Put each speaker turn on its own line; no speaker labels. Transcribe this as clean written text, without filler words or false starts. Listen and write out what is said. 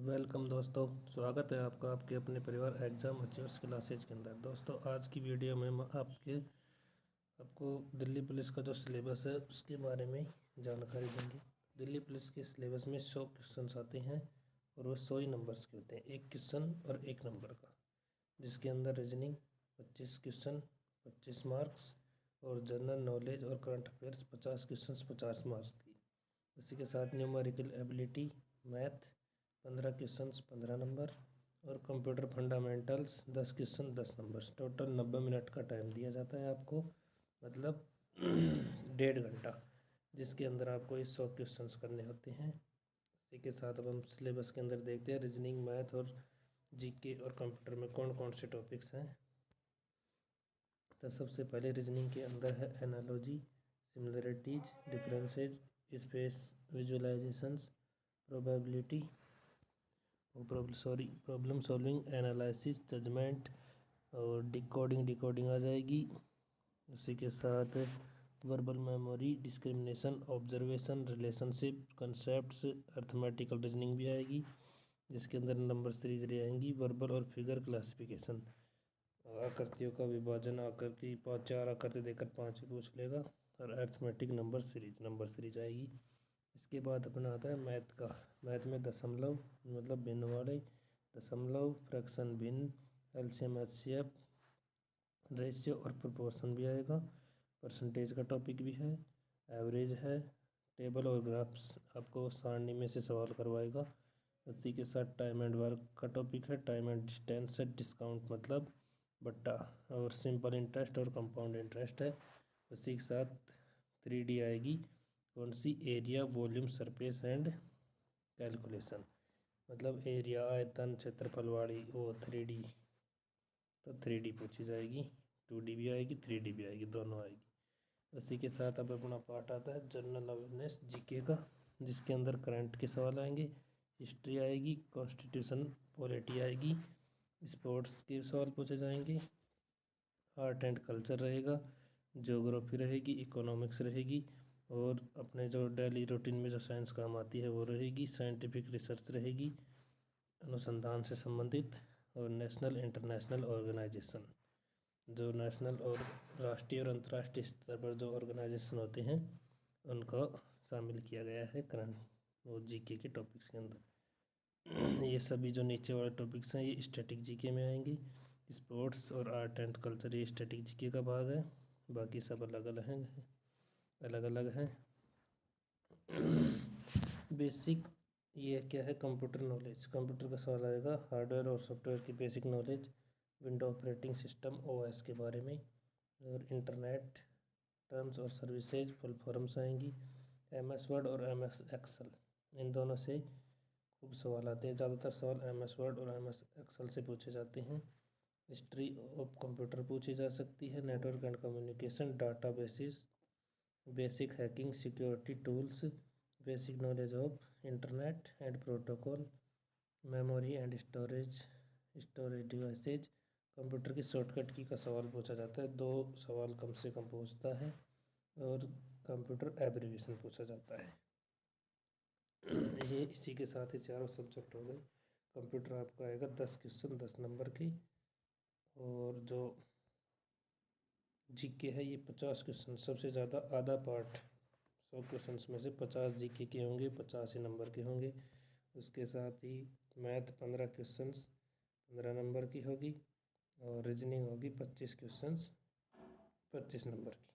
Welcome दोस्तों, स्वागत है आपका आपके अपने परिवार एग्ज़ाम अचीवर्स क्लासेज के अंदर। दोस्तों आज की वीडियो में हम आपको दिल्ली पुलिस का जो सिलेबस है उसके बारे में जानकारी देंगे। दिल्ली पुलिस के सिलेबस में 100 क्वेश्चन आते हैं और वो 100 ही नंबर्स के होते हैं, एक क्वेश्चन और एक नंबर का, जिसके अंदर रीजनिंग 25 क्वेश्चन 25 मार्क्स और जनरल नॉलेज और करंट अफेयर्स 50 क्वेश्चन 50 मार्क्स की। इसी के साथ numerical ability math 15 questions 15 number और computer fundamentals 10 question 10 number. Total 90 minute का टाइम दिया जाता है आपको, मतलब 1.5 घंटा, जिसके अंदर आपको ये 100 क्वेश्चंस करने होते हैं। इसी के साथ अब हम सिलेबस के अंदर देखते हैं रीजनिंग मैथ और जीके और कंप्यूटर में कौन कौन से टॉपिक्स हैं। तो सबसे पहले रीजनिंग के अंदर है analogy, similarities, differences, space visualizations, probability problem solving, analysis, judgement और डिकोडिंग आ जाएगी। इसी के साथ verbal memory, discrimination, observation, relationship, concepts, arithmetical reasoning भी आएगी, जिसके अंदर नंबर सीरीज आएंगी। वर्बल और फिगर क्लासिफिकेशन, आकृतियों का विभाजन, आकृति 4 आकृति देकर 5 पूछ लेगा, और अर्थमेटिक नंबर सीरीज आएगी। इसके बाद अपना आता है मैथ का। मैथ में दशमलव मतलब भिन्न वाले, दशमलव, फ्रैक्शन भिन्न, एलसीएम एचसीएफ, रेशियो और प्रोपोर्शन भी आएगा। परसेंटेज का टॉपिक भी है, एवरेज है, टेबल और ग्राफ्स आपको सारणी में से सवाल करवाएगा। उसी के साथ टाइम एंड वर्क का टॉपिक है, टाइम एंड डिस्टेंस है, डिस्काउंट मतलब बट्टा, और सिंपल इंटरेस्ट और कंपाउंड इंटरेस्ट है। उसी के साथ 3D आएगी, कौन सी, area, volume, surface and calculation, मतलब एरिया, आयतन, क्षेत्रफल वाली वो 3D, तो 3D पूछी जाएगी। 2D भी आएगी 3D भी आएगी, दोनों आएगी। उसी के साथ अब अपना पार्ट आता है जनरल अवेयरनेस जीके का, जिसके अंदर करंट के सवाल आएंगे, हिस्ट्री आएगी, कॉन्स्टिट्यूशन पॉलिटी आएगी, स्पोर्ट्स के सवाल पूछे जाएंगे, आर्ट एंड कल्चर रहेगा, ज्योग्राफी रहेगी, इकोनॉमिक्स रहेगी, और अपने जो डेली रूटीन में जो साइंस काम आती है वो रहेगी, साइंटिफिक रिसर्च रहेगी, अनुसंधान से संबंधित, और नेशनल इंटरनेशनल ऑर्गेनाइजेशन, जो नेशनल और राष्ट्रीय और अंतर्राष्ट्रीय स्तर पर जो ऑर्गेनाइजेशन होते हैं उनको शामिल किया गया है करंट वो जीके के टॉपिक्स के अंदर। ये सभी जो नीचे वाले टॉपिक्स हैं ये स्टैटिक जीके में आएंगे। स्पोर्ट्स और आर्ट एंड कल्चर ये स्टैटिक जीके का भाग है, बाकी सब अलग अलग हैं। बेसिक ये क्या है, कंप्यूटर नॉलेज, कंप्यूटर का सवाल आएगा, हार्डवेयर और सॉफ्टवेयर की basic knowledge, window operating system OS के बारे में, और इंटरनेट टर्म्स और सर्विसेज फुल फॉर्म्स आएंगी, एमएस वर्ड और एमएस एक्सेल, इन दोनों से खूब सवाल आते हैं। ज़्यादातर सवाल एमएस वर्ड और एमएस एक्सेल से पूछे जाते हैं। हिस्ट्री ऑफ कंप्यूटर पूछी जा सकती है, network and communication, data basis, basic hacking, security tools, basic knowledge of internet and protocol, memory and storage devices, computer की शॉर्टकट की का सवाल पूछा जाता है, 2 सवाल कम से कम पूछता है, और कंप्यूटर एब्रीविएशन पूछा जाता है। ये इसी के साथ ही चारों सब्जेक्ट हो गए। कंप्यूटर आपका आएगा 10 क्वेश्चन 10 नंबर की, और जो जीके है ये 50 क्वेश्चन, सबसे ज़्यादा आधा पार्ट 100 क्वेश्चंस में से 50 जीके के होंगे, 85 नंबर के होंगे। उसके साथ ही मैथ 15 क्वेश्चंस 15 नंबर की होगी, और रीजनिंग होगी 25 क्वेश्चंस 25 नंबर की।